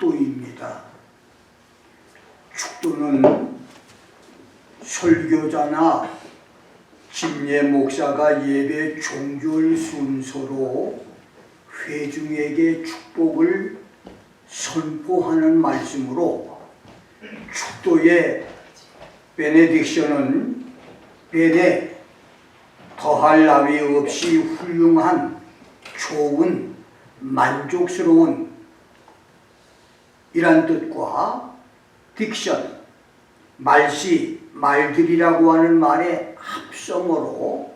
축도입니다. 축도는 설교자나 집례 목사가 예배 종교의 순서로 회중에게 축복을 선포하는 말씀으로, 축도의 베네딕션은 베네, 더할 나위 없이 훌륭한, 좋은, 만족스러운 이란 뜻과 딕션, 말씨, 말들이라고 하는 말의 합성어로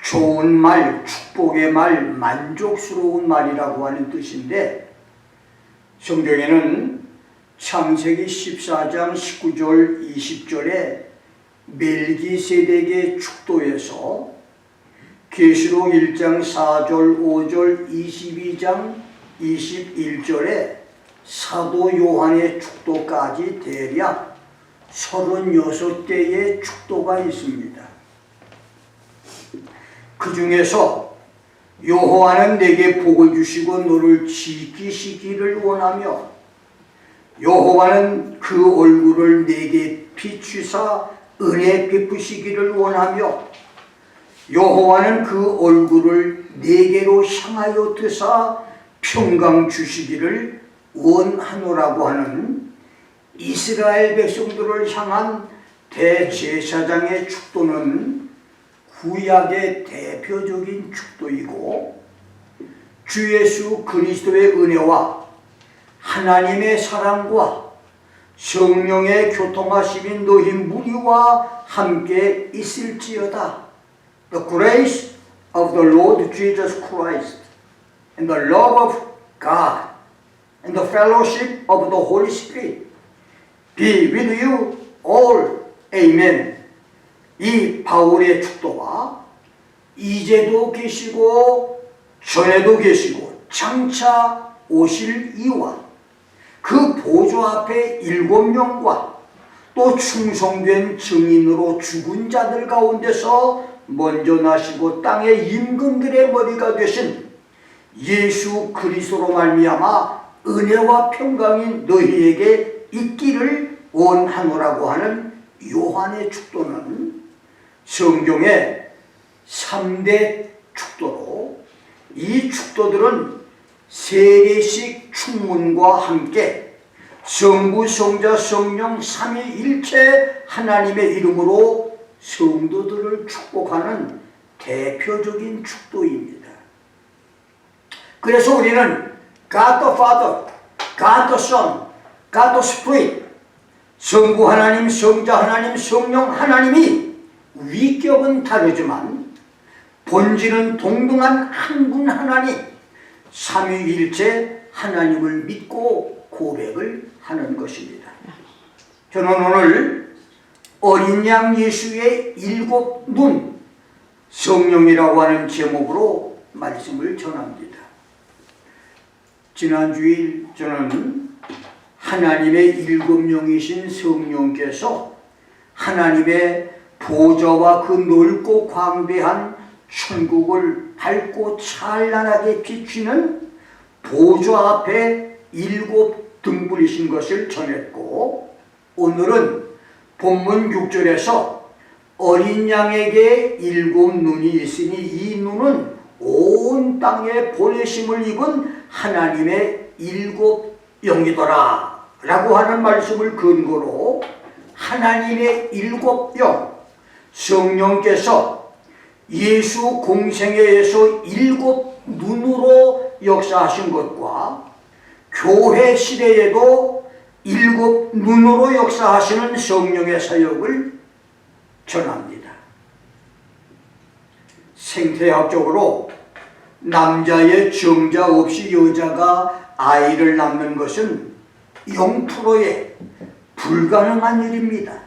좋은 말, 축복의 말, 만족스러운 말이라고 하는 뜻인데, 성경에는 창세기 14장 19절 20절에 멜기세덱의 축도에서 계시록 1장 4절 5절 22장 21절에 사도 요한의 축도까지 대략 36개의 축도가 있습니다. 그 중에서 여호와는 내게 복을 주시고 너를 지키시기를 원하며, 여호와는 그 얼굴을 내게 비추사 은혜 베푸시기를 원하며, 여호와는 그 얼굴을 내게로 향하여 드사 평강 주시기를 원하노라고 하는 이스라엘 백성들을 향한 대제사장의 축도는 구약의 대표적인 축도이고, 주 예수 그리스도의 은혜와 하나님의 사랑과 성령의 교통하심인 너희 무리와 함께 있을지어다. The grace of the Lord Jesus Christ and the love of God and the fellowship of the Holy Spirit be with you all. Amen. 이 바울의 축도와 이제도 계시고 전에도 계시고 장차 오실 이와 그 보좌 앞에 7명과 또 충성된 증인으로 죽은 자들 가운데서 먼저 나시고 땅의 임금들의 머리가 되신 예수 그리스도로 말미암아 은혜와 평강이 너희에게 있기를 원하노라고 하는 요한의 축도는 성경의 3대 축도로, 이 축도들은 세례식 축문과 함께 성부, 성자, 성령 삼위일체 하나님의 이름으로 성도들을 축복하는 대표적인 축도입니다. 그래서 우리는 God the Father, God the Son, God the Spirit, 성부 하나님, 성자 하나님, 성령 하나님이 위격은 다르지만 본질은 동등한 한 분 하나님, 삼위일체 하나님을 믿고 고백을 하는 것입니다. 저는 오늘 어린 양 예수의 7눈, 성령이라고 하는 제목으로 말씀을 전합니다. 지난 주일 저는 하나님의 7명이신 성령께서 하나님의 보좌와 그 넓고 광대한 천국을 밝고 찬란하게 비추는 보좌 앞에 7등불이신 것을 전했고, 오늘은 본문 6절에서 어린 양에게 7눈이 있으니 이 눈은 온 땅에 보내심을 입은 하나님의 7영이더라 라고 하는 말씀을 근거로 하나님의 7영, 성령께서 예수 공생애에서 7눈으로 역사하신 것과 교회 시대에도 7눈으로 역사하시는 성령의 사역을 전합니다. 생태학적으로 남자의 정자 없이 여자가 아이를 낳는 것은 0%의 불가능한 일입니다.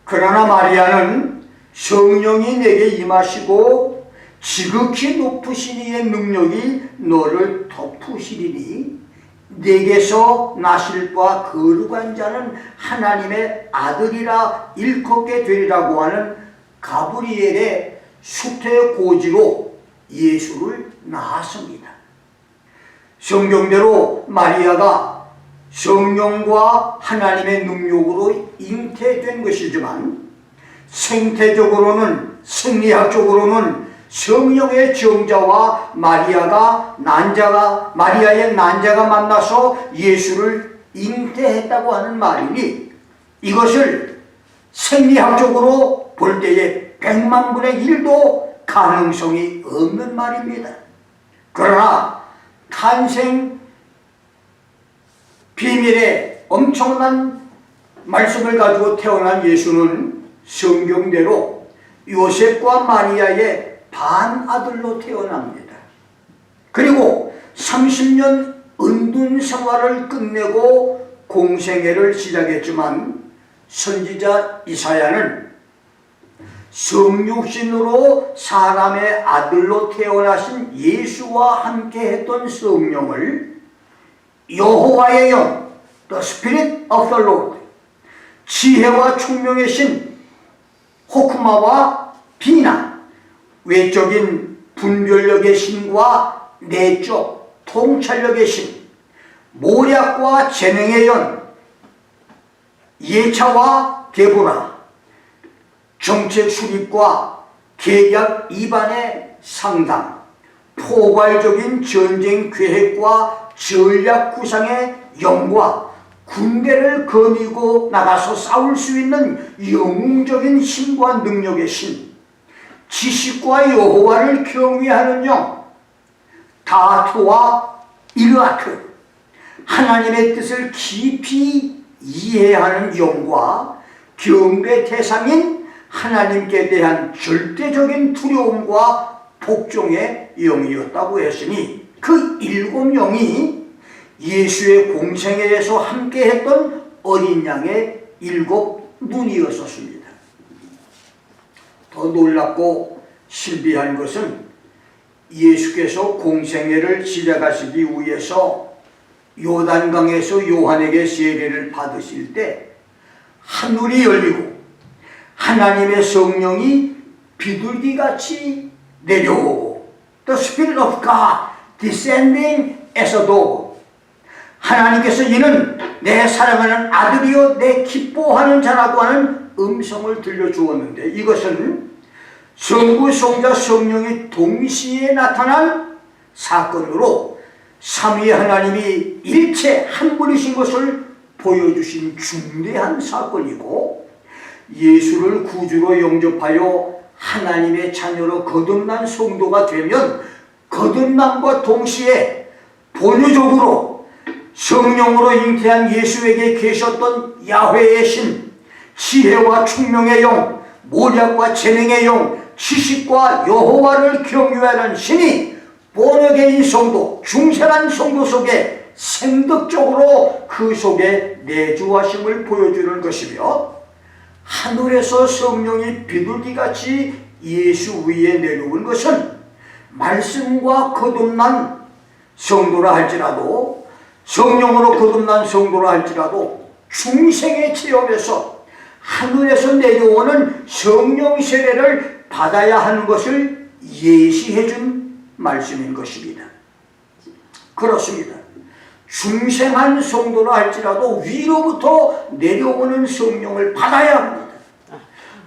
그러나 마리아는 성령이 내게 임하시고 지극히 높으신 이의 능력이 너를 덮으시리니 내게서 나실 바 거룩한 자는 하나님의 아들이라 일컫게 되리라고 하는 가브리엘의 수태고지로 예수를 낳았습니다. 성경대로 마리아가 성령과 하나님의 능력으로 잉태된 것이지만 생태적으로는, 생리학적으로는 성령의 정자와 마리아의 난자가 만나서 예수를 잉태했다고 하는 말이니, 이것을 생리학적으로 볼 때에 100만 분의 1도 가능성이 없는 말입니다. 그러나 탄생 비밀의 엄청난 말씀을 가지고 태어난 예수는 성경대로 요셉과 마리아의 반아들로 태어납니다. 그리고 30년 은둔 생활을 끝내고 공생애를 시작했지만 선지자 이사야는 성육신으로 사람의 아들로 태어나신 예수와 함께 했던 성령을 여호와의 영, The Spirit of the Lord, 지혜와 총명의 신, 호크마와 비나, 외적인 분별력의 신과 내적 통찰력의 신, 모략과 재능의 연, 예차와 게보라, 정책 수립과 계략 이반의 상당, 포괄적인 전쟁 계획과 전략 구상의 영과 군대를 거니고 나가서 싸울 수 있는 영웅적인 힘과 능력의 신, 지식과 여호와를 경외하는 영, 다투와 이르아트, 하나님의 뜻을 깊이 이해하는 영과 경배 대상인 하나님께 대한 절대적인 두려움과 복종의 영이었다고 했으니, 그 7영이 예수의 공생애에서 함께했던 어린 양의 7눈이었습니다. 더 놀랍고 신비한 것은 예수께서 공생애를 시작하시기 위해서 요단강에서 요한에게 세례를 받으실 때 하늘이 열리고 하나님의 성령이 비둘기같이 내려오고, The Spirit of God descending as a dove, 하나님께서 이는 내 사랑하는 아들이요 내 기뻐하는 자라고 하는 음성을 들려주었는데, 이것은 성부, 성자, 성령이 동시에 나타난 사건으로 삼위 하나님이 일체 한 분이신 것을 보여주신 중대한 사건이고, 예수를 구주로 영접하여 하나님의 자녀로 거듭난 성도가 되면 거듭남과 동시에 본유적으로 성령으로 잉태한 예수에게 계셨던 야훼의 신, 지혜와 총명의 영, 모략과 재능의 영, 지식과 여호와를 경외하는 신이 본역의 성도, 중생한 성도 속에 생득적으로 그 속에 내주하심을 보여주는 것이며, 하늘에서 성령이 비둘기같이 예수 위에 내려온 것은 말씀과 거듭난 성도라 할지라도, 성령으로 거듭난 성도라 할지라도 중생의 체험에서 하늘에서 내려오는 성령 세례를 받아야 하는 것을 예시해 준 말씀인 것입니다. 그렇습니다. 중생한 성도라 할지라도 위로부터 내려오는 성령을 받아야 합니다.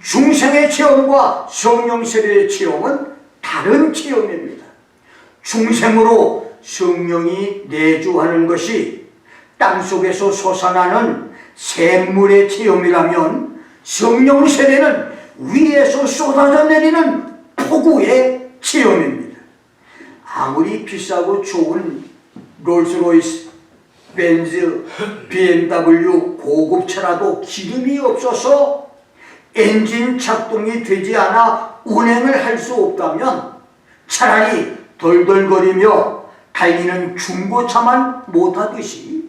중생의 체험과 성령 세례의 체험은 다른 체험입니다. 중생으로 성령이 내주하는 것이 땅속에서 솟아나는 샘물의 체험이라면, 성령 세례는 위에서 쏟아져 내리는 폭우의 체험입니다. 아무리 비싸고 좋은 롤스로이스, 벤츠, BMW 고급차라도 기름이 없어서 엔진 작동이 되지 않아 운행을 할 수 없다면 차라리 덜덜거리며 달리는 중고차만 못하듯이,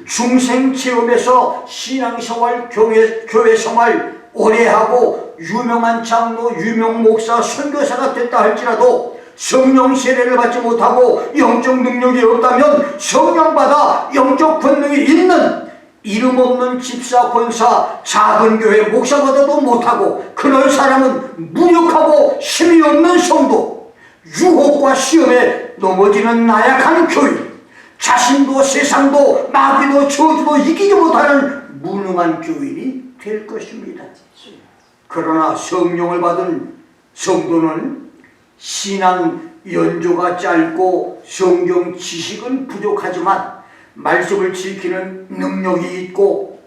중생 체험에서 신앙생활, 교회 생활 오래 하고 유명한 장로, 유명 목사, 선교사가 됐다 할지라도 성령 세례를 받지 못하고 영적 능력이 없다면 성령 받아 영적 권능이 있는 이름 없는 집사, 권사, 작은 교회 목사보다도 못하고, 그런 사람은 무력하고 힘이 없는 성도, 유혹과 시험에 넘어지는 나약한 교인, 자신도 세상도 마귀도 저주도 이기지 못하는 무능한 교인이 될 것입니다. 그러나 성령을 받은 성도는 신앙 연조가 짧고 성경 지식은 부족하지만 말씀을 지키는 능력이 있고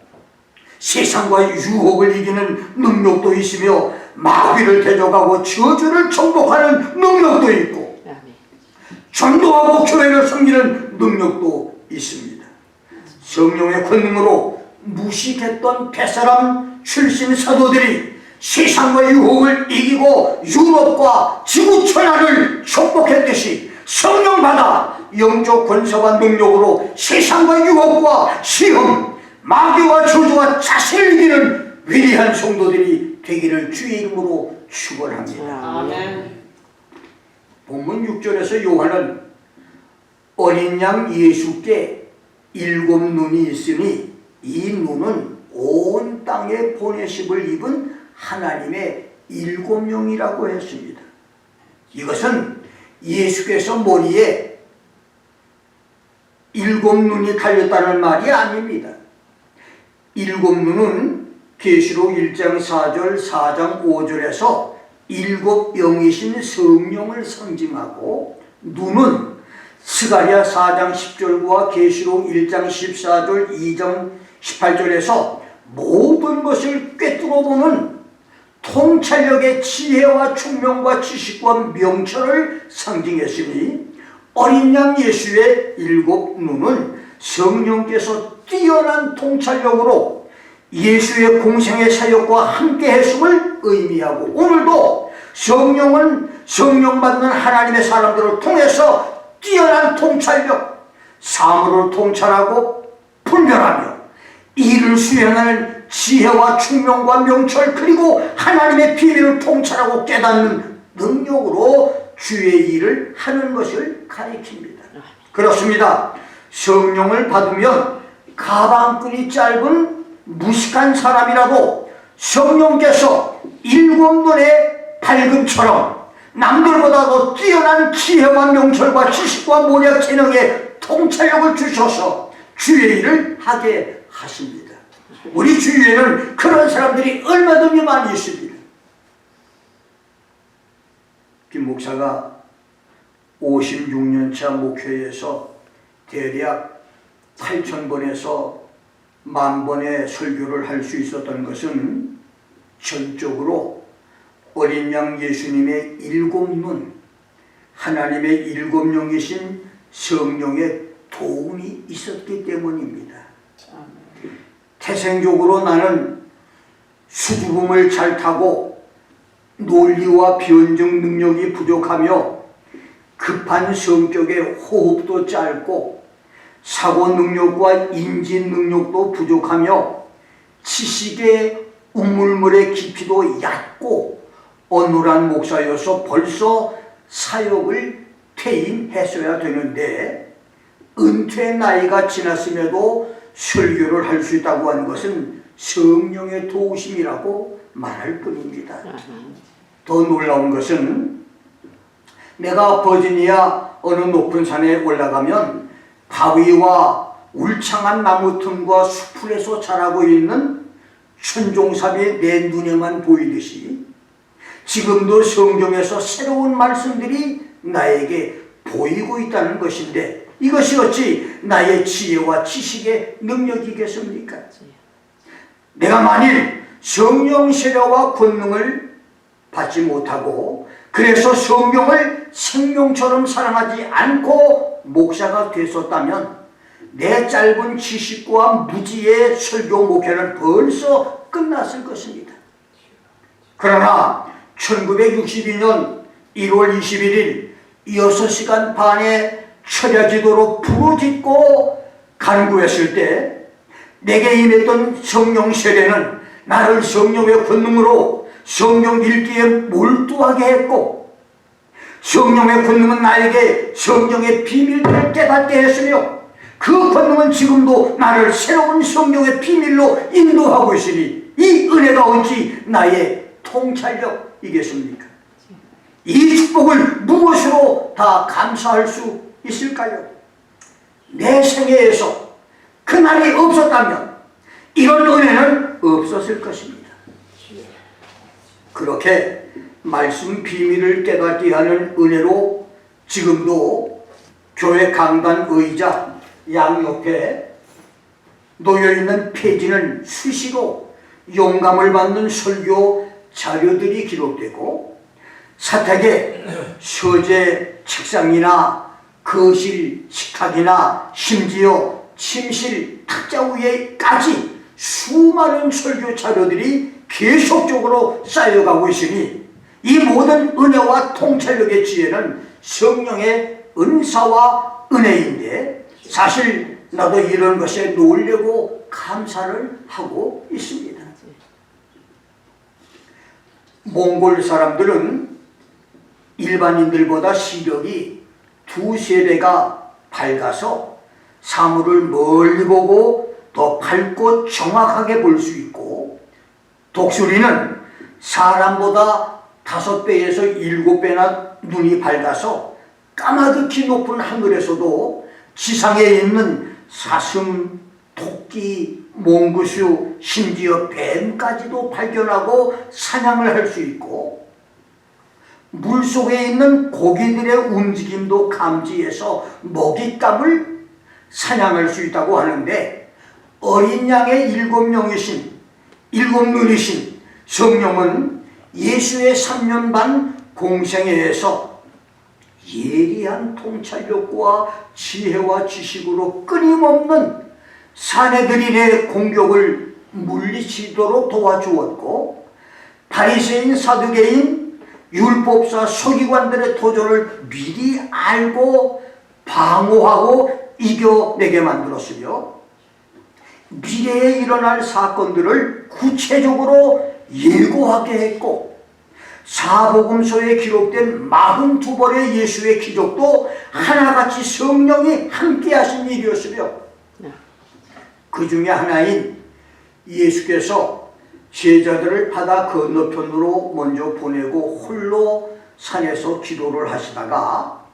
세상과 유혹을 이기는 능력도 있으며 마귀를 대적하고 저주를 정복하는 능력도 있고 전도하고 교회를 섬기는 능력도 있습니다. 성령의 권능으로 무식했던 뱃사람 출신 사도들이 세상과 유혹을 이기고 유럽과 지구천하를 정복했듯이 성령받아 영적 권세와 능력으로 세상과 유혹과 시험, 마귀와 저주와 자신을 이기는 위대한 성도들이 되기를 주의 이름으로 축원합니다. 아멘. 본문 6절에서 요한은 어린 양 예수께 7 눈이 있으니 이 눈은 온 땅에 보내심을 입은 하나님의 7명이라고 했습니다. 이것은 예수께서 머리에 7 눈이 달렸다는 말이 아닙니다. 7 눈은 계시록 1장 4절, 4장 5절에서 7 영이신 성령을 상징하고, 눈은 스가랴 4장 10절과 계시록 1장 14절, 2장 18절에서 모든 것을 꿰뚫어 보는 통찰력의 지혜와 총명과 지식과 명철을 상징했으니, 어린 양 예수의 7 눈은 성령께서 뛰어난 통찰력으로 예수의 공생의 사역과 함께 했음을 의미하고, 오늘도 성령은 성령 받는 하나님의 사람들을 통해서 뛰어난 통찰력, 사물을 통찰하고 분별하며 일을 수행하는 지혜와 총명과 명철, 그리고 하나님의 비밀을 통찰하고 깨닫는 능력으로 주의 일을 하는 것을 가리킵니다. 그렇습니다. 성령을 받으면 가방끈이 짧은 무식한 사람이라도 성령께서 7 눈의 밝음처럼 남들보다도 뛰어난 지혜와 명철과 지식과 모략 재능의 통찰력을 주셔서 주의 일을 하게 하십니다. 우리 주위에는 그런 사람들이 얼마든지 많이 있습니다. 김 목사가 56년차 목회에서 대략 8,000번에서 10,000번의 설교를 할 수 있었던 것은 전적으로 어린 양 예수님의 7 눈, 하나님의 7 영이신 성령의 도움이 있었기 때문입니다. 태생적으로 나는 수줍음을 잘 타고 논리와 변증 능력이 부족하며 급한 성격의 호흡도 짧고 사고 능력과 인지 능력도 부족하며 지식의 우물물의 깊이도 얕고 어눌한 목사여서 벌써 사역을 퇴임했어야 되는데 은퇴 나이가 지났음에도 설교를 할 수 있다고 하는 것은 성령의 도우심이라고 말할 뿐입니다. 더 놀라운 것은 내가 버지니아 어느 높은 산에 올라가면 바위와 울창한 나무 틈과 수풀에서 자라고 있는 천종삽이 내 눈에만 보이듯이 지금도 성경에서 새로운 말씀들이 나에게 보이고 있다는 것인데, 이것이 어찌 나의 지혜와 지식의 능력이겠습니까? 내가 만일 성령 세례와 권능을 받지 못하고 그래서 성경을 생명처럼 사랑하지 않고 목사가 됐었다면 내 짧은 지식과 무지의 설교 목회는 벌써 끝났을 것입니다. 그러나 1962년 1월 21일 6시간 반의 철야기도로 부르짖고 간구했을 때 내게 임했던 성령 세례는 나를 성령의 권능으로 성경 읽기에 몰두하게 했고, 성령의 권능은 나에게 성경의 비밀을 깨닫게 했으며 그 권능은 지금도 나를 새로운 성경의 비밀로 인도하고 있으니 이 은혜가 어찌 나의 통찰력이겠습니까? 이 축복을 무엇으로 다 감사할 수 있을까요? 내 생애에서 그날이 없었다면 이런 은혜는 없었을 것입니다. 그렇게 말씀 비밀을 깨닫게 하는 은혜로 지금도 교회 강단 의자 양옆에 놓여있는 페이지는 수시로 영감을 받는 설교 자료들이 기록되고 사택의 서재 책상이나 거실 식탁이나 심지어 침실 탁자 위에까지 수많은 설교 자료들이 계속적으로 쌓여가고 있으니 이 모든 은혜와 통찰력의 지혜는 성령의 은사와 은혜인데 사실 나도 이런 것에 놀려고 감사를 하고 있습니다. 몽골 사람들은 일반인들보다 시력이 2~3배가 밝아서 사물을 멀리 보고 더 밝고 정확하게 볼 수 있고, 독수리는 사람보다 5배에서 7배나 눈이 밝아서 까마득히 높은 하늘에서도 지상에 있는 사슴, 토끼, 몽구슈, 심지어 뱀까지도 발견하고 사냥을 할 수 있고, 물속에 있는 고기들의 움직임도 감지해서 먹잇감을 사냥할 수 있다고 하는데, 어린 양의 7 눈이신 성령은 예수의 3년 반 공생애에서 예리한 통찰력과 지혜와 지식으로 끊임없는 사내들인의 공격을 물리치도록 도와주었고, 바리새인, 사두개인, 율법사, 서기관들의 도전을 미리 알고 방어하고 이겨내게 만들었으며, 미래에 일어날 사건들을 구체적으로 예고하게 했고, 사복음서에 기록된 42번의 예수의 기적도 하나같이 성령이 함께 하신 일이었으며, 그 중에 하나인 예수께서 제자들을 바다 건너편으로 먼저 보내고 홀로 산에서 기도를 하시다가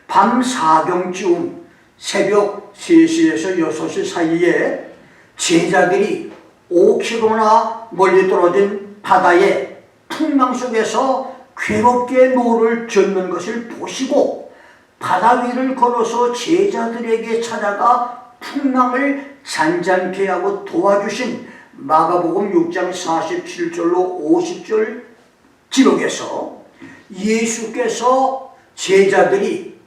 밤 4경쯤 새벽 3시에서 6시 사이에 제자들이 5km나 멀리 떨어진 바다의 풍랑 속에서 괴롭게 노를 젓는 것을 보시고 바다 위를 걸어서 제자들에게 찾아가 풍랑을 잔잔케 하고 도와주신 마가복음 6장 47절로 50절 기록에서 예수께서 제자들이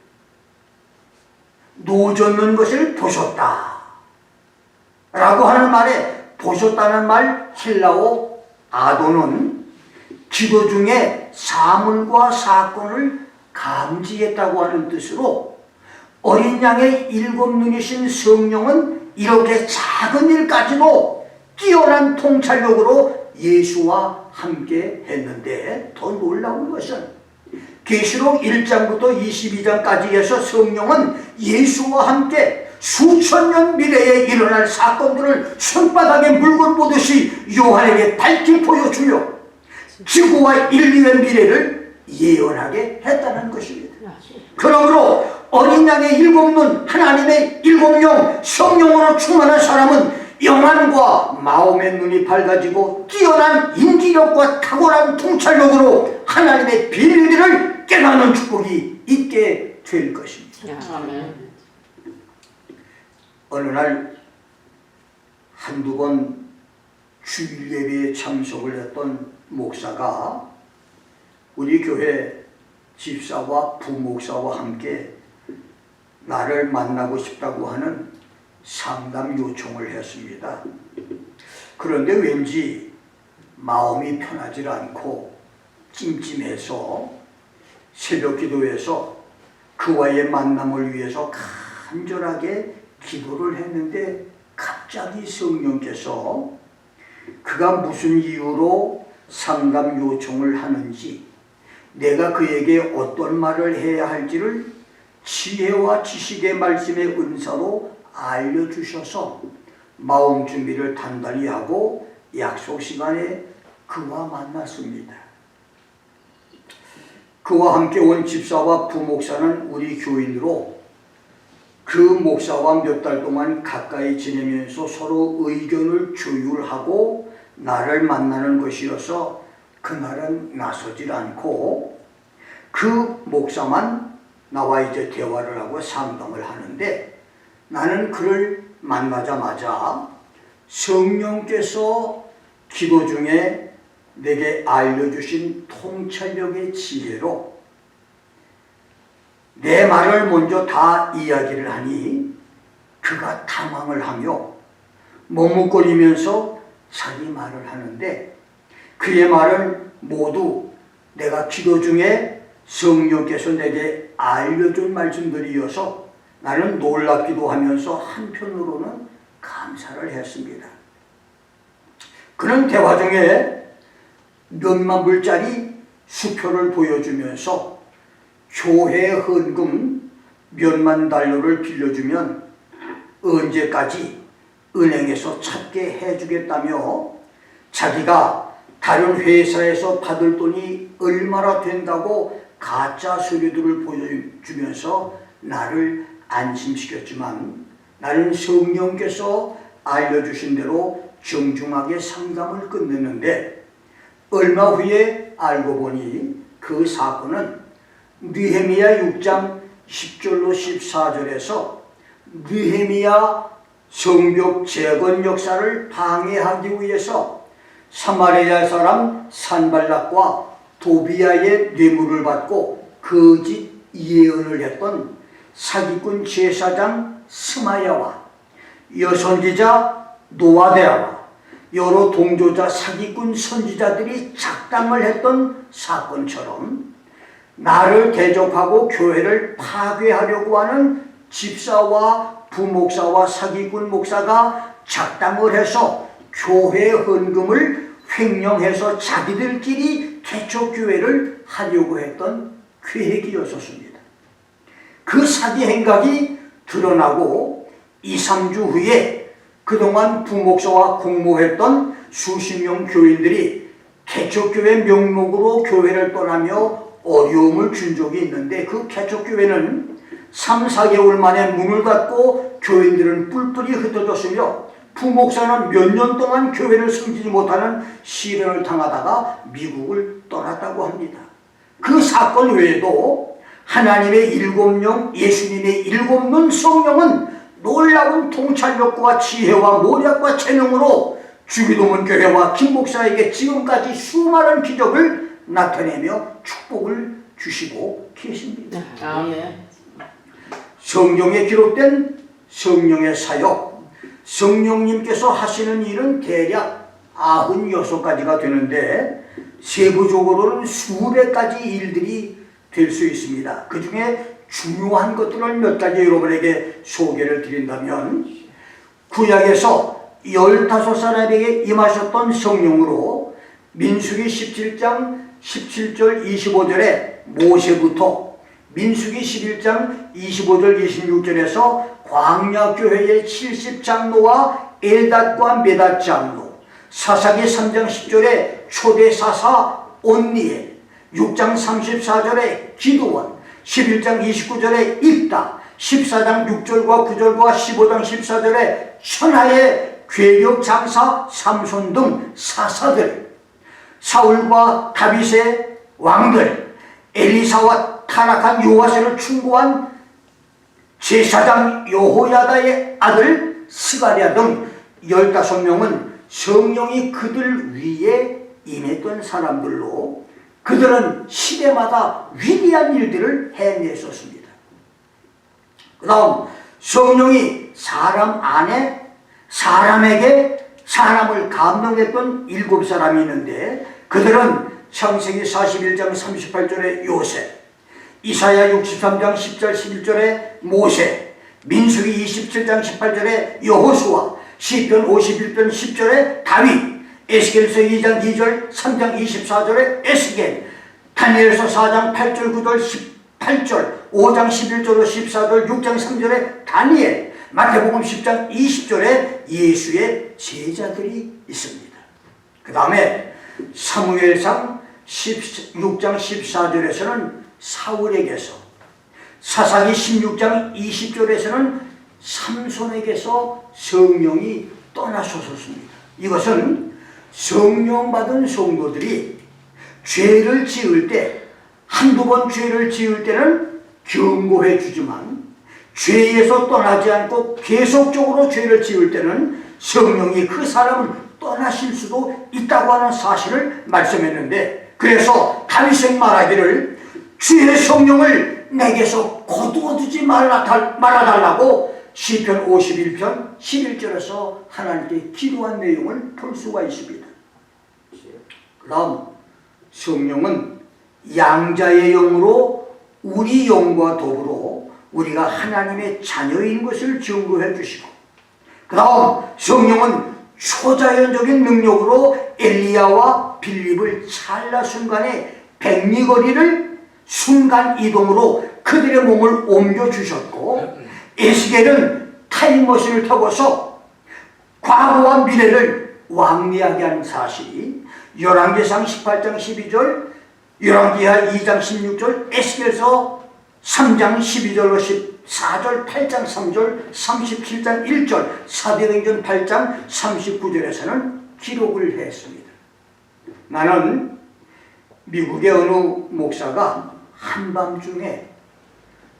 노 젓는 것을 보셨다 라고 하는 말에, 보셨다는 말 헬라어 아도는 기도 중에 사물과 사건을 감지했다고 하는 뜻으로, 어린 양의 7눈이신 성령은 이렇게 작은 일까지도 뛰어난 통찰력으로 예수와 함께 했는데, 더 놀라운 것은 계시록 1장부터 22장까지 해서 성령은 예수와 함께 수천 년 미래에 일어날 사건들을 손바닥에 물건 보듯이 요한에게 밝히 보여주며 지구와 인류의 미래를 예언하게 했다는 것입니다. 그러므로 어린 양의 7눈, 하나님의 7영, 성령으로 충만한 사람은 영안과 마음의 눈이 밝아지고 뛰어난 인지력과 탁월한 통찰력으로 하나님의 비밀들을 깨닫는 축복이 있게 될 것입니다. 아멘. 어느 날 한두 번 주일 예배에 참석을 했던 목사가 우리 교회 집사와 부목사와 함께 나를 만나고 싶다고 하는 상담 요청을 했습니다. 그런데 왠지 마음이 편하지 않고 찜찜해서 새벽 기도에서 그와의 만남을 위해서 간절하게 기도를 했는데, 갑자기 성령께서 그가 무슨 이유로 상담 요청을 하는지, 내가 그에게 어떤 말을 해야 할지를 지혜와 지식의 말씀의 은사로 알려주셔서 마음 준비를 단단히 하고 약속 시간에 그와 만났습니다. 그와 함께 온 집사와 부목사는 우리 교인으로 그 목사와 몇 달 동안 가까이 지내면서 서로 의견을 조율하고 나를 만나는 것이어서 그날은 나서질 않고 그 목사만 나와 이제 대화를 하고 상담을 하는데, 나는 그를 만나자마자 성령께서 기도 중에 내게 알려주신 통찰력의 지혜로 내 말을 먼저 다 이야기를 하니 그가 당황을 하며 머뭇거리면서 자기 말을 하는데, 그의 말은 모두 내가 기도 중에 성령께서 내게 알려준 말씀들이어서 나는 놀랍기도 하면서 한편으로는 감사를 했습니다. 그는 대화 중에 몇만 불짜리 수표를 보여주면서 교회 헌금 몇만 달러를 빌려주면 언제까지 은행에서 찾게 해주겠다며 자기가 다른 회사에서 받을 돈이 얼마나 된다고 가짜 서류들을 보여주면서 나를 안심시켰지만, 나는 성령께서 알려주신 대로 정중하게 상담을 끝냈는데, 얼마 후에 알고 보니 그 사건은 느헤미야 6장 10절로 14절에서 느헤미야 성벽 재건 역사를 방해하기 위해서 사마리아 사람 산발락과 도비아의 뇌물을 받고 거짓 예언을 했던 사기꾼 제사장 스마야와 여선지자 노아데아와 여러 동조자 사기꾼 선지자들이 작담을 했던 사건처럼 나를 대적하고 교회를 파괴하려고 하는 집사와 부목사와 사기꾼 목사가 작담을 해서 교회 헌금을 횡령해서 자기들끼리 개척교회를 하려고 했던 계획이었었습니다. 그 사기 행각이 드러나고 2, 3주 후에 그동안 부목사와 공모했던 수십 명 교인들이 개척교회 명목으로 교회를 떠나며 어려움을 준 적이 있는데, 그 개척교회는 3, 4개월 만에 문을 닫고 교인들은 뿔뿔이 흩어졌으며 부목사는 몇 년 동안 교회를 섬기지 못하는 시련을 당하다가 미국을 떠났다고 합니다. 그 사건 외에도 하나님의 7명, 예수님의 7명 성령은 놀라운 통찰력과 지혜와 모략과 재능으로 주기도문 교회와 김 목사에게 지금까지 수많은 기적을 나타내며 축복을 주시고 계십니다. 아멘. 성경에 기록된 성령의 사역, 성령님께서 하시는 일은 대략 96가지가 되는데 세부적으로는 수백 가지 일들이 될 수 있습니다. 그 중에 중요한 것들을 몇 가지 여러분에게 소개를 드린다면, 구약에서 15사람에게 임하셨던 성령으로 민수기 17장 17절 25절에 모세부터 민수기 11장 25절 26절에서 광야교회의 70장로와 엘닷과 메닷 장로, 사사기 3장 10절에 초대사사 온니엘, 6장 34절에 기드원, 11장 29절에 입다, 14장 6절과 9절과 15장 14절에 천하의 괴력 장사 삼손 등 사사들, 사울과 다윗의 왕들, 엘리사와 타락한 요아스를 충고한 제사장 여호야다의 아들 스가랴 등 15명은 성령이 그들 위에 임했던 사람들로 그들은 시대마다 위대한 일들을 해냈었습니다. 그 다음 성령이 사람 안에 사람에게 사람을 감동했던 7사람이 있는데, 그들은 창세기 41장 38절에 요셉, 이사야 63장 10절 11절에 모세, 민수기 27장 18절에 여호수아, 시편 51편 10절에 다윗, 에스겔서 2장 2절 3장 24절에 에스겔, 다니엘서 4장 8절 9절 18절 5장 11절로 14절 6장 3절에 다니엘, 마태복음 10장 20절에 예수의 제자들이 있습니다. 그 다음에 사무엘상 16장 14절에서는 사울에게서, 사사기 16장 20절에서는 삼손에게서 성령이 떠나셨습니다. 이것은 성령 받은 성도들이 죄를 지을 때, 한두 번 죄를 지을 때는 경고해 주지만 죄에서 떠나지 않고 계속적으로 죄를 지을 때는 성령이 그 사람을 떠나실 수도 있다고 하는 사실을 말씀했는데, 그래서 다윗은 말하기를 주의 성령을 내게서 거두어두지 말아달라고 시편 51편 11절에서 하나님께 기도한 내용을 볼 수가 있습니다. 그다음 성령은 양자의 영으로 우리 영과 더불어 우리가 하나님의 자녀인 것을 증거해 주시고, 그 다음 성령은 초자연적인 능력으로 엘리야와 빌립을 찰나순간에 백리거리를 순간이동으로 그들의 몸을 옮겨주셨고, 에스겔은 타임머신을 타고서 과거와 미래를 왕래하게 하는 사실이 열왕기상 18장 12절, 열왕기하 2장 16절, 에스겔서 3장 12절로 14절, 8장 3절, 37장 1절, 사도행전 8장 39절에서는 기록을 했습니다. 나는 미국의 어느 목사가 한밤중에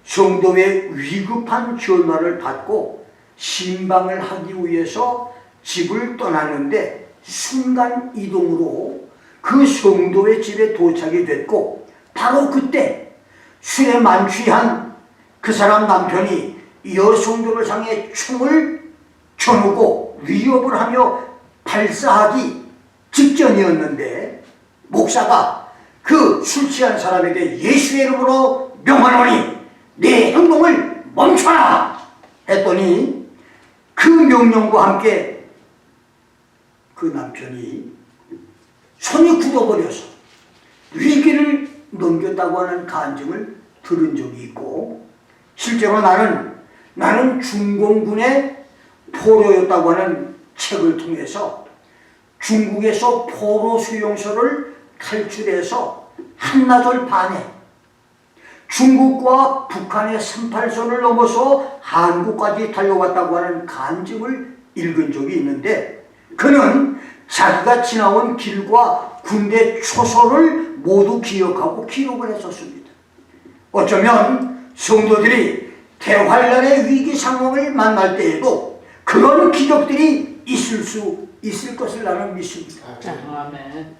성도의 위급한 전화를 받고 신방을 하기 위해서 집을 떠났는데 순간 이동으로 그 성도의 집에 도착이 됐고, 바로 그때 술에 만취한 그 사람 남편이 여성도를 향해 총을 겨누고 위협을 하며 발사하기 직전이었는데, 목사가 그 술 취한 사람에게 예수의 이름으로 명하노니 내 행동을 멈춰라 했더니 그 명령과 함께 그 남편이 손이 굳어버려서 위기를 넘겼다고 하는 간증을 들은 적이 있고, 실제로 나는 중공군의 포로였다고 하는 책을 통해서 중국에서 포로 수용소를 탈출해서 한나절 반에 중국과 북한의 38선을 넘어서 한국까지 달려왔다고 하는 간증을 읽은 적이 있는데, 그는 자기가 지나온 길과 군대 초소를 모두 기억하고 기록을 했었습니다. 어쩌면 성도들이 대환란의 위기 상황을 만날 때에도 그런 기적들이 있을 것을 나는 믿습니다. 아멘.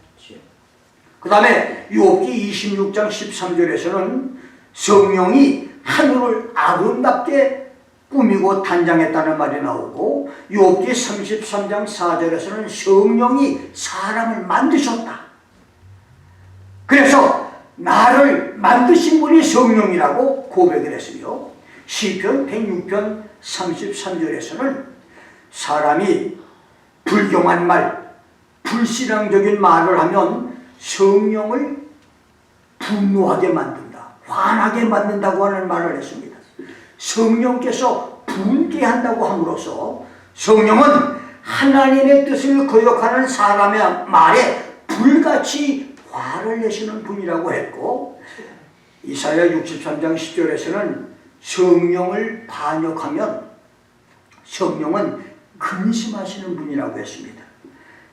그 다음에 욥기 26장 13절에서는 성령이 하늘을 아름답게 꾸미고 단장했다는 말이 나오고, 욥기 33장 4절에서는 성령이 사람을 만드셨다. 그래서 나를 만드신 분이 성령이라고 고백을 했으며, 시편 106편 33절에서는 사람이 불경한 말, 불신앙적인 말을 하면 성령을 분노하게 만든다, 화나게 만든다고 하는 말을 했습니다. 성령께서 분게 한다고 함으로써 성령은 하나님의 뜻을 거역하는 사람의 말에 불같이 화를 내시는 분이라고 했고, 이사야 63장 10절에서는 성령을 반역하면 성령은 근심하시는 분이라고 했습니다.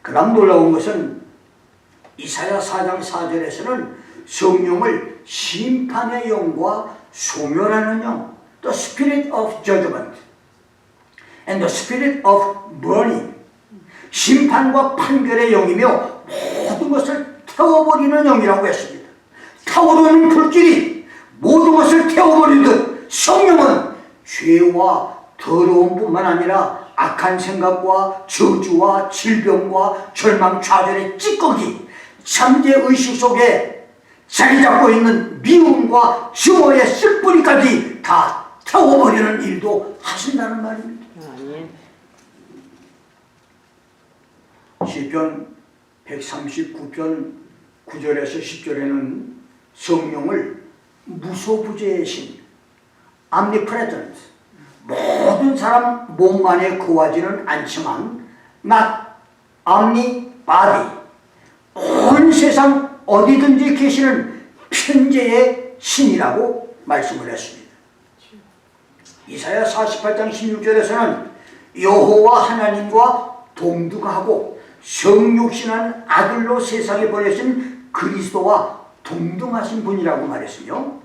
그다음 놀라운 것은 이사야 4장 4절에서는 성령을 심판의 영과 소멸하는 영, the spirit of judgment and the spirit of burning, 심판과 판결의 영이며 모든 것을 태워버리는 영이라고 했습니다. 타오르는 불길이 모든 것을 태워버리듯 성령은 죄와 더러움 뿐만 아니라 악한 생각과 저주와 질병과 절망, 좌절의 찌꺼기, 잠재의식 속에 자리 잡고 있는 미움과 증오의 쓱뿌리까지 다 태워버리는 일도 하신다는 말입니다. 시편 139편 9절에서 10절에는 성령을 무소부재의 신, omnipresent, 모든 사람 몸 안에 거하지는 않지만 not omnibody, 온 세상 어디든지 계시는 편재의 신이라고 말씀을 했습니다. 이사야 48장 16절에서는 여호와 하나님과 동등하고 성육신한 아들로 세상에 보내신 그리스도와 동등하신 분이라고 말했으며,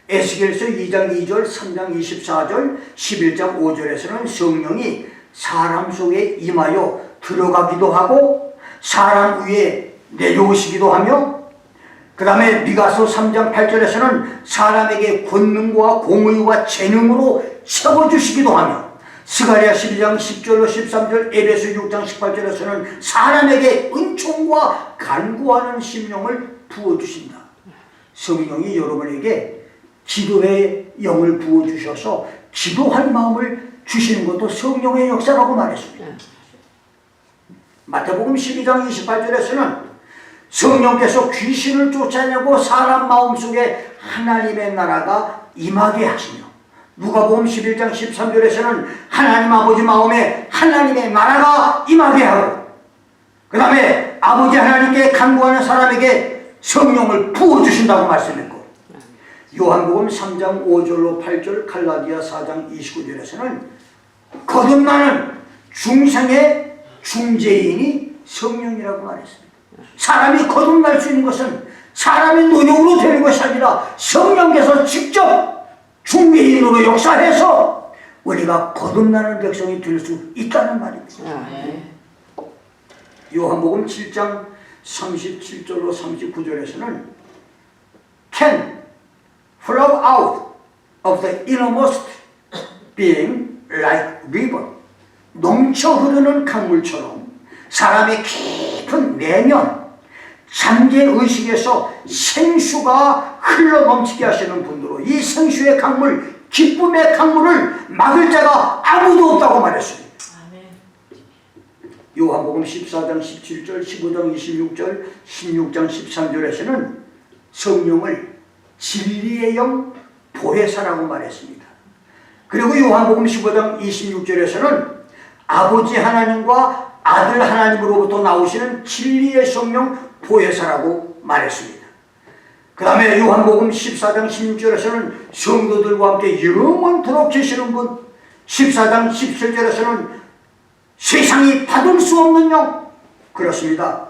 에스겔서 2장 2절, 3장 24절, 11장 5절에서는 성령이 사람 속에 임하여 들어가기도 하고 사람 위에 내려오시기도 하며, 그 다음에 미가서 3장 8절에서는 사람에게 권능과 공의와 재능으로 세워주시기도 하며, 스가랴 12장 10절로 13절, 에베소 6장 18절에서는 사람에게 은총과 간구하는 심령을 부어주신다. 성령이 여러분에게 기도의 영을 부어주셔서 기도할 마음을 주시는 것도 성령의 역사라고 말했습니다. 마태복음 12장 28절에서는 성령께서 귀신을 쫓아내고 사람 마음속에 하나님의 나라가 임하게 하시며, 누가복음 11장 13절에서는 하나님 아버지 마음에 하나님의 나라가 임하게 하고, 그 다음에 아버지 하나님께 간구하는 사람에게 성령을 부어주신다고 말씀했고, 요한복음 3장 5절로 8절, 갈라디아 4장 29절에서는 거듭나는 중생의 중재인이 성령이라고 말했습니다. 사람이 거듭날 수 있는 것은 사람의 노력으로 되는 것이 아니라 성령께서 직접 중개인으로 역사해서 우리가 거듭나는 백성이 될 수 있다는 말입니다. 요한복음 7장 37절로 39절에서는 can flow out of the innermost being like river, 넘쳐 흐르는 강물처럼 사람의 깊은 내면 잠재의식에서 생수가 흘러넘치게 하시는 분으로 이 생수의 강물, 기쁨의 강물을 막을 자가 아무도 없다고 말했습니다. 요한복음 14장 17절, 15장 26절, 16장 13절에서는 성령을 진리의 영 보혜사라고 말했습니다. 그리고 요한복음 15장 26절에서는 아버지 하나님과 아들 하나님으로부터 나오시는 진리의 성령 보혜사라고 말했습니다. 그 다음에 요한복음 14장 16절에서는 성도들과 함께 영원토록 계시는 분, 14장 17절에서는 세상이 받을 수 없는 영. 그렇습니다.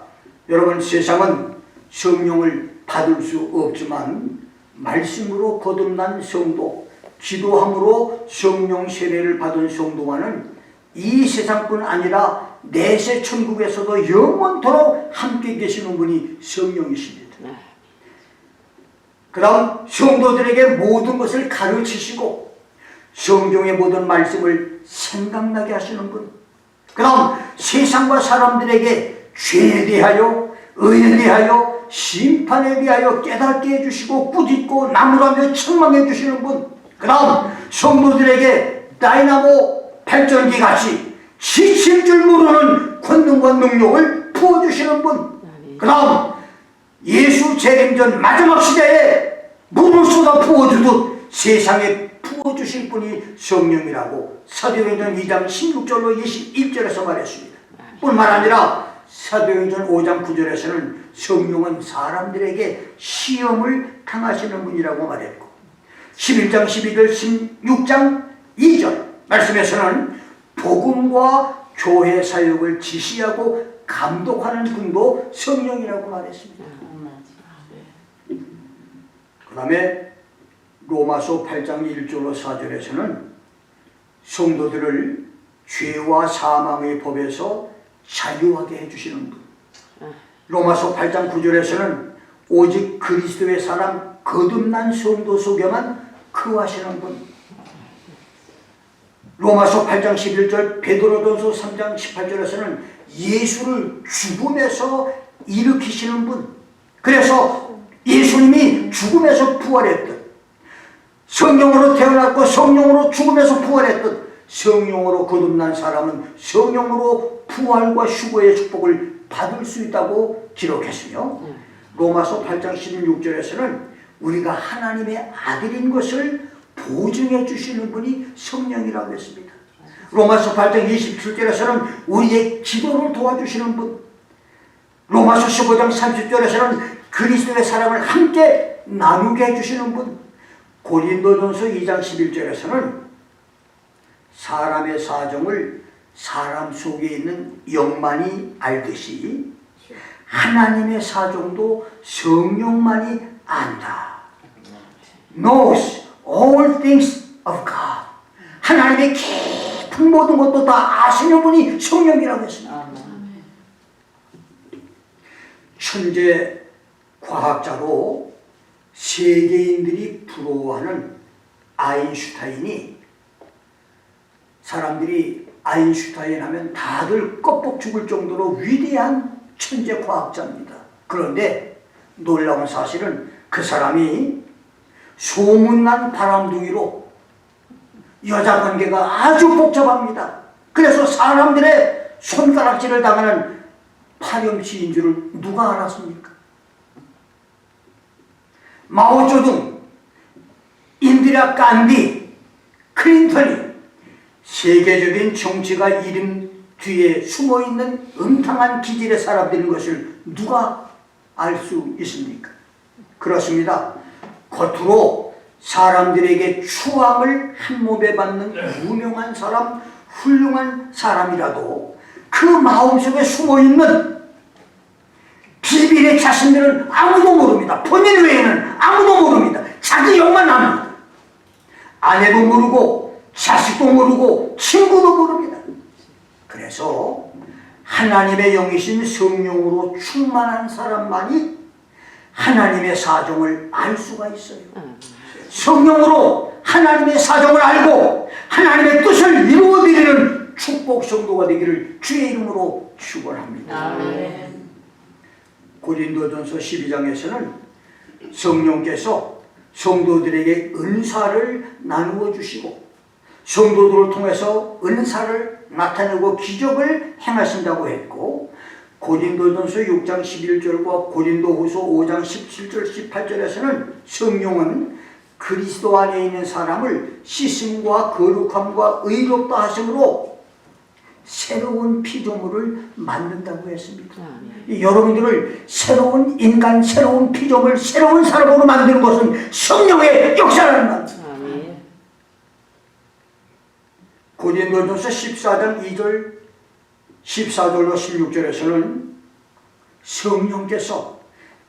여러분, 세상은 성령을 받을 수 없지만 말씀으로 거듭난 성도, 기도함으로 성령 세례를 받은 성도와는 이 세상뿐 아니라 내세 천국에서도 영원토록 함께 계시는 분이 성령이십니다. 그 다음 성도들에게 모든 것을 가르치시고 성경의 모든 말씀을 생각나게 하시는 분, 그 다음 세상과 사람들에게 죄에 대하여, 의에 대하여, 심판에 대하여 깨닫게 해주시고 꾸짖고 나무라며 책망해 주시는 분, 그 다음 성도들에게 다이나모 발전기 같이 지칠 줄 모르는 권능과 능력을 부어주시는 분, 그 다음 예수 재림 전 마지막 시대에 물을 쏟아 부어주듯 세상에 부어주실 분이 성령이라고 사도행전 2장 16절로 21절에서 말했습니다. 뿐만 아니라 사도행전 5장 9절에서는 성령은 사람들에게 시험을 당하시는 분이라고 말했고, 11장 12절 16장 2절 말씀에서는 복음과 교회 사역을 지시하고 감독하는 분도 성령이라고 말했습니다. 그 다음에 로마서 8장 1절로 4절에서는 성도들을 죄와 사망의 법에서 자유하게 해주시는 분, 로마서 8장 9절에서는 오직 그리스도의 사랑 거듭난 성도 속에만 거하시는 분, 로마서 8장 11절, 베드로전서 3장 18절에서는 예수를 죽음에서 일으키시는 분, 그래서 예수님이 죽음에서 부활했듯, 성령으로 태어났고 성령으로 죽음에서 부활했듯, 성령으로 거듭난 사람은 성령으로 부활과 휴거의 축복을 받을 수 있다고 기록했으며, 로마서 8장 16절에서는 우리가 하나님의 아들인 것을 보증해 주시는 분이 성령이라고 했습니다. 로마서 8장 27절에서는 우리의 기도를 도와주시는 분, 로마서 15장 30절에서는 그리스도의 사랑을 함께 나누게 해주시는 분, 고린도전서 2장 11절에서는 사람의 사정을 사람 속에 있는 영만이 알듯이 하나님의 사정도 성령만이 안다. Knows all things of God. 하나님의 깊은 모든 것도 다 아시는 분이 성령이라고 했습니다. 천재 과학자로 세계인들이 부러워하는 아인슈타인이, 사람들이 아인슈타인 하면 다들 껍벅 죽을 정도로 위대한 천재 과학자입니다. 그런데 놀라운 사실은 그 사람이 소문난 바람둥이로 여자 관계가 아주 복잡합니다. 그래서 사람들의 손가락질을 당하는 파렴치인 줄을 누가 알았습니까? 마오쩌둥, 인디라 간디, 클린턴이 세계적인 정치가 이름 뒤에 숨어있는 음탕한 기질의 사람들인 것을 누가 알 수 있습니까? 그렇습니다. 겉으로 사람들에게 추앙을 한몸에 받는 유명한 사람, 훌륭한 사람이라도 그 마음속에 숨어있는 비밀의 자신들은 아무도 모릅니다. 본인 외에는 아무도 모릅니다. 자기 영만 압니다. 아내도 모르고 자식도 모르고 친구도 모릅니다. 그래서 하나님의 영이신 성령으로 충만한 사람만이 하나님의 사정을 알 수가 있어요. 성령으로 하나님의 사정을 알고 하나님의 뜻을 이루어드리는 축복 성도가 되기를 주의 이름으로 축원합니다. 아멘. 고린도전서 12장에서는 성령께서 성도들에게 은사를 나누어 주시고 성도들을 통해서 은사를 나타내고 기적을 행하신다고 했고, 고린도전서 6장 11절과 고린도후서 5장 17절 18절에서는 성령은 그리스도 안에 있는 사람을 씻음과 거룩함과 의롭다 하심으로 새로운 피조물을 만든다고 했습니다. 여러분들을 새로운 인간, 새로운 피조물, 새로운 사람으로 만드는 것은 성령의 역사라는 말입니다. 고린도전서 14장 2절 14절로 16절에서는 성령께서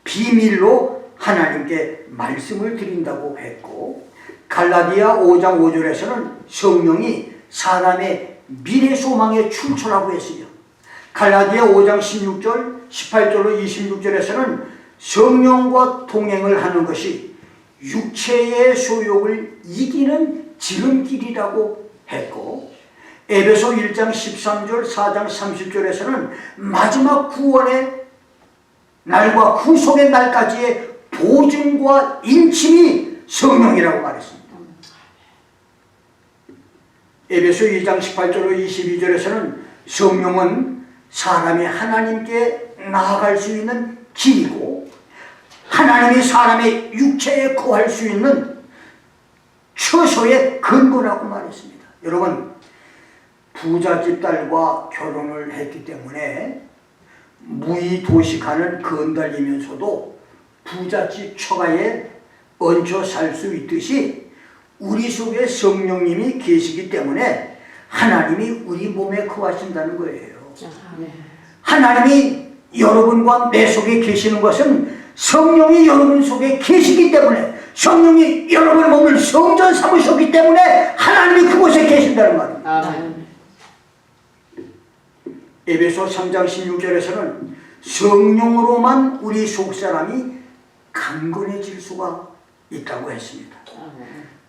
비밀로 하나님께 말씀을 드린다고 했고, 갈라디아 5장 5절에서는 성령이 사람의 미래 소망의 출처라고 했어요. 갈라디아 5장 16절 18절로 26절에서는 성령과 동행을 하는 것이 육체의 소욕을 이기는 지름길이라고 했고, 에베소 1장 13절 4장 30절에서는 마지막 구원의 날과 구속의 날까지의 보증과 인침이 성령이라고 말했습니다. 에베소 2장 18절로 22절에서는 성령은 사람이 하나님께 나아갈 수 있는 길이고 하나님이 사람의 육체에 거할 수 있는 처소의 근거라고 말했습니다. 여러분, 부잣집 딸과 결혼을 했기 때문에 무의도식하는 건달이면서도 부잣집 처가에 얹혀 살 수 있듯이 우리 속에 성령님이 계시기 때문에 하나님이 우리 몸에 거하신다는 거예요. 하나님이 여러분과 내 속에 계시는 것은 성령이 여러분 속에 계시기 때문에, 성령이 여러분 몸을 성전 삼으셨기 때문에 하나님이 그곳에 계신다는 말입니다. 에베소 3장 16절에서는 성령으로만 우리 속사람이 강건해질 수가 있다고 했습니다.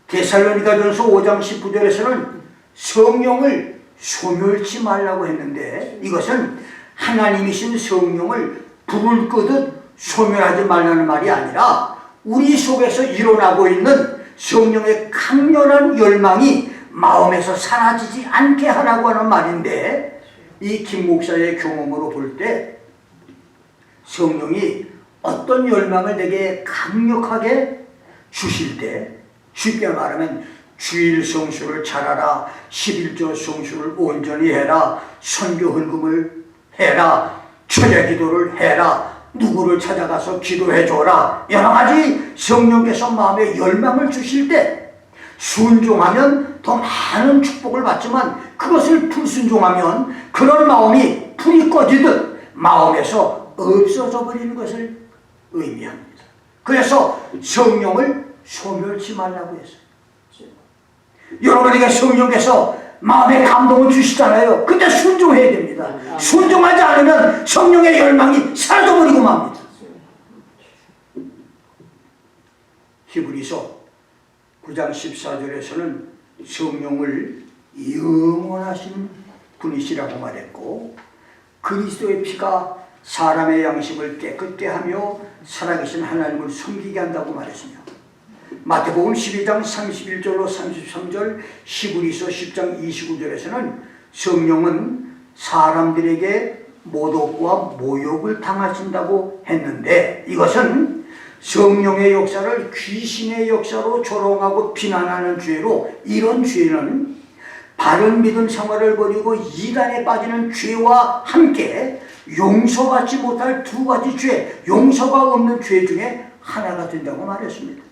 데살로니가전서 5장 19절에서는 성령을 소멸치 말라고 했는데, 이것은 하나님이신 성령을 불을 끄듯 소멸하지 말라는 말이 아니라 우리 속에서 일어나고 있는 성령의 강렬한 열망이 마음에서 사라지지 않게 하라고 하는 말인데, 이 김 목사의 경험으로 볼 때 성령이 어떤 열망을 내게 강력하게 주실 때, 쉽게 말하면 주일 성수를 잘하라, 11조 성수를 온전히 해라, 선교 헌금을 해라, 철야 기도를 해라, 누구를 찾아가서 기도해 줘라, 여러 가지 성령께서 마음에 열망을 주실 때 순종하면 더 많은 축복을 받지만 그것을 불순종하면 그런 마음이 불이 꺼지듯 마음에서 없어져 버리는 것을 의미합니다. 그래서 성령을 소멸치 말라고 했어요. 여러분에게 성령께서 마음의 감동을 주시잖아요. 근데 순종해야 됩니다. 순종하지 않으면 성령의 열망이 사라져버리고 맙니다. 히브리서 9장 14절에서는 성령을 영원하신 분이시라고 말했고, 그리스도의 피가 사람의 양심을 깨끗게 하며 살아계신 하나님을 섬기게 한다고 말했으며, 마태복음 12장 31절로 33절, 히브리서 10장 29절에서는 성령은 사람들에게 모독과 모욕을 당하신다고 했는데, 이것은 성령의 역사를 귀신의 역사로 조롱하고 비난하는 죄로, 이런 죄는 바른 믿음 생활을 버리고 이단에 빠지는 죄와 함께 용서받지 못할 두 가지 죄, 용서가 없는 죄 중에 하나가 된다고 말했습니다.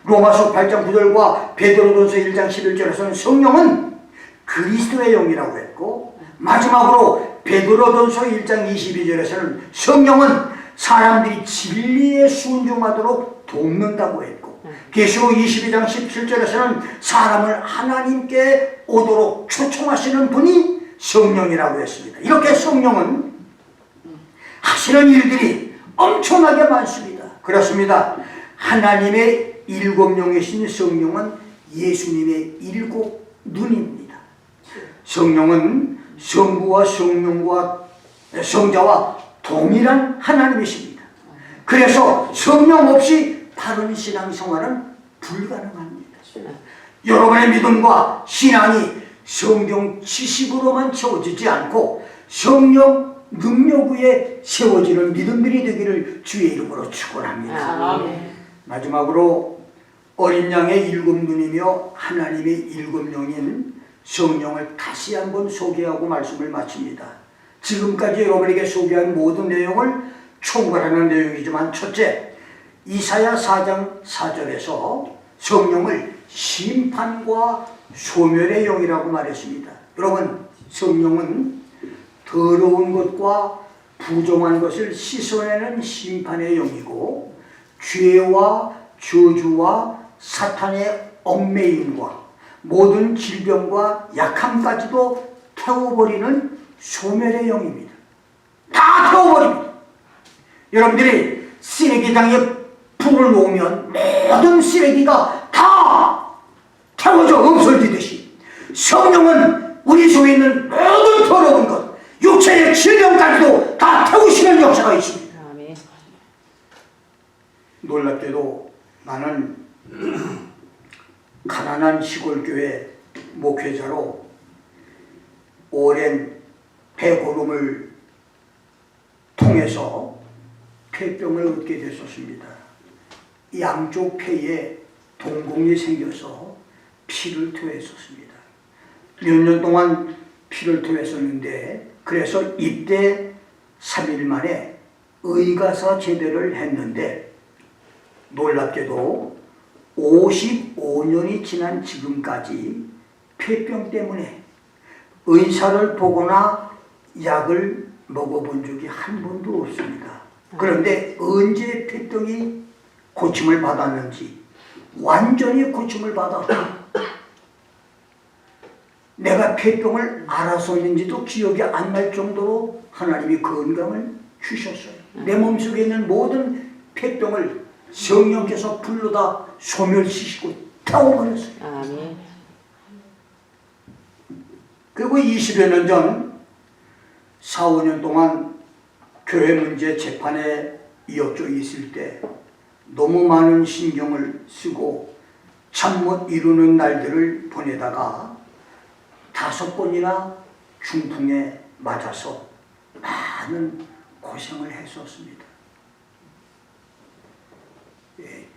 로마서 8장 9절과 베드로전서 1장 11절에서는 성령은 그리스도의 영이라고 했고, 마지막으로 베드로전서 1장 22절에서는 성령은 사람들이 진리에 순종하도록 돕는다고 했고, 계시록 22장 17절에서는 사람을 하나님께 오도록 초청하시는 분이 성령이라고 했습니다. 이렇게 성령은 하시는 일들이 엄청나게 많습니다. 그렇습니다. 하나님의 일곱 영이신 성령은 예수님의 일곱 눈입니다. 성령은 성부와 성자와 동일한 하나님이십니다. 그래서 성령 없이 바른 신앙생활은 불가능합니다. 여러분의 믿음과 신앙이 성경 지식으로만 채워지지 않고 성령 능력 위에 세워지는 믿음들이 되기를 주의 이름으로 축원합니다. 마지막으로 어린 양의 일곱 눈이며 하나님의 일곱 영인 성령을 다시 한번 소개하고 말씀을 마칩니다. 지금까지 여러분에게 소개한 모든 내용을 총괄하는 내용이지만, 첫째, 이사야 4장 4절에서 성령을 심판과 소멸의 영이라고 말했습니다. 여러분, 성령은 더러운 것과 부정한 것을 씻어내는 심판의 영이고, 죄와 저주와 사탄의 얽매임과 모든 질병과 약함까지도 태워버리는 소멸의 영입니다. 다 태워버립니다. 여러분들이 쓰레기장에 불을 놓으면 모든 쓰레기가 다 태워져 없어지듯이, 성령은 우리 속에 있는 모든 더러운 것, 육체의 질병까지도 다 태우시는 역사가 있습니다. 놀랍게도 나는 가난한 시골교회 목회자로 오랜 배고름을 통해서 폐병을 얻게 됐었습니다. 양쪽 폐에 동공이 생겨서 피를 토했었습니다. 몇 년 동안 피를 토했었는데, 그래서 입대 3일 만에 의가사 제대를 했는데, 놀랍게도 55년이 지난 지금까지 폐병 때문에 의사를 보거나 약을 먹어본 적이 한 번도 없습니다. 그런데 언제 폐병이 고침을 받았는지, 완전히 고침을 받아 내가 폐병을 알아서인지도 기억이 안 날 정도로 하나님이 건강을 주셨어요. 내 몸속에 있는 모든 폐병을 성령께서 불러다 소멸시키고 태워버렸어요. 아멘. 그리고 20여 년 전 4, 5년 동안 교회 문제 재판에 이어져 있을 때 너무 많은 신경을 쓰고 잠 못 이루는 날들을 보내다가 5번이나 중풍에 맞아서 많은 고생을 했었습니다.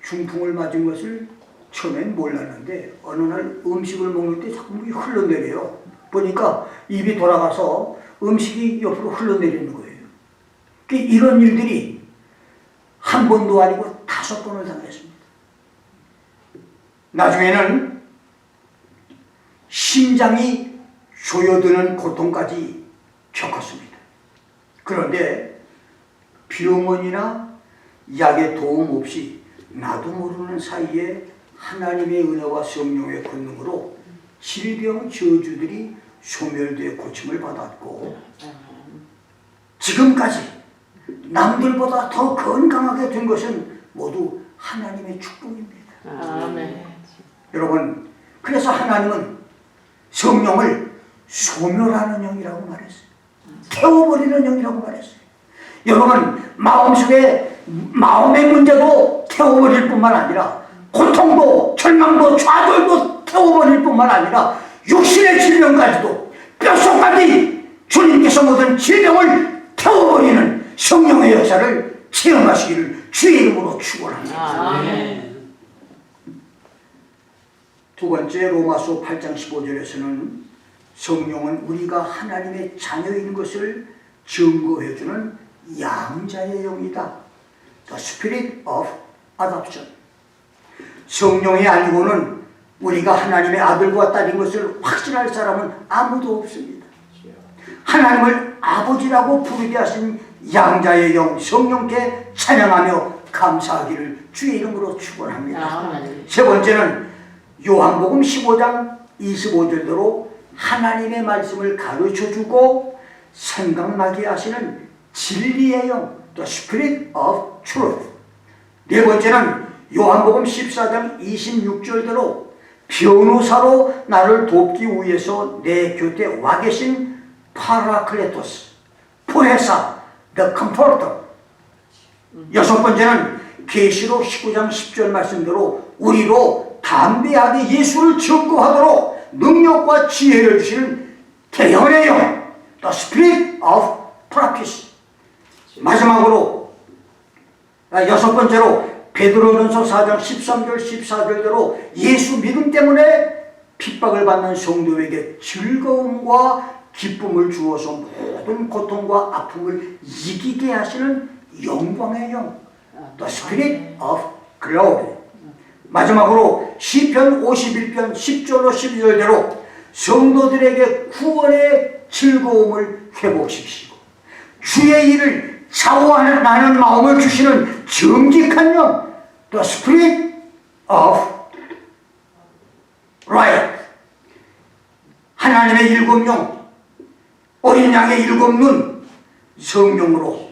중풍을 맞은 것을 처음엔 몰랐는데 어느 날 음식을 먹을 때 자꾸 흘러내려요. 보니까 입이 돌아가서 음식이 옆으로 흘러내리는 거예요. 이런 일들이 한 번도 아니고 5번을 당했습니다. 나중에는 심장이 조여드는 고통까지 겪었습니다. 그런데 병원이나 약의 도움 없이 나도 모르는 사이에 하나님의 은혜와 성령의 권능으로 질병 저주들이 소멸되어 고침을 받았고 지금까지 남들보다 더 건강하게 된 것은 모두 하나님의 축복입니다. 아멘. 여러분, 그래서 하나님은 성령을 소멸하는 영이라고 말했어요. 태워버리는 영이라고 말했어요. 여러분, 마음의 문제도 태워버릴 뿐만 아니라 고통도 절망도 좌절도 태워버릴 뿐만 아니라 육신의 질병까지도 뼛속까지 주님께서 모든 질병을 태워버리는 성령의 역사를 체험하시기를 주의 이름으로 축원합니다. 아멘. 두 번째, 로마서 8장 15절에서는 성령은 우리가 하나님의 자녀인 것을 증거해주는 양자의 영이다. The Spirit of Adoption. 성령이 아니고는 우리가 하나님의 아들과 딸인 것을 확신할 사람은 아무도 없습니다. 하나님을 아버지라고 부르게 하신 양자의 영 성령께 찬양하며 감사하기를 주의 이름으로 축원합니다. 세 번째는 요한복음 15장 25절대로 하나님의 말씀을 가르쳐주고 생각나게 하시는 진리의 영, The Spirit of Truth. 네 번째는 요한복음 14장 26절대로 변호사로 나를 돕기 위해서 내 곁에 와 계신 파라클레토스, 보혜사, The Comforter. 여섯 번째는 계시록 19장 10절 말씀대로 우리로 담대하게 예수를 증거하도록 능력과 지혜를 주시는 대형의 영, The Spirit of Prophecy. 마지막으로 여섯 번째로 베드로전서 4장 13절 14절대로 예수 믿음 때문에 핍박을 받는 성도에게 즐거움과 기쁨을 주어서 모든 고통과 아픔을 이기게 하시는 영광의 영, The Spirit of Glory. 마지막으로 시편 51편 10절로 12절대로 성도들에게 구원의 즐거움을 회복시키시고 주의 일을 사모하는 마음을 주시는 정직한 영, The Spirit of Riot. 하나님의 일곱 영, 어린 양의 일곱 눈, 성령으로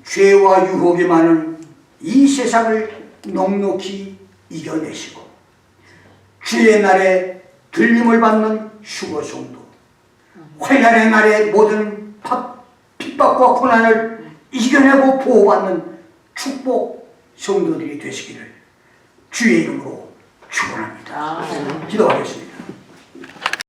죄와 유혹이 많은 이 세상을 넉넉히 이겨내시고 주의 날에 들림을 받는 휴거 성도, 환난의 날에 모든 핍박과 고난을 이겨내고 보호받는 축복 성도들이 되시기를 주의 이름으로 축원합니다. 기도하겠습니다.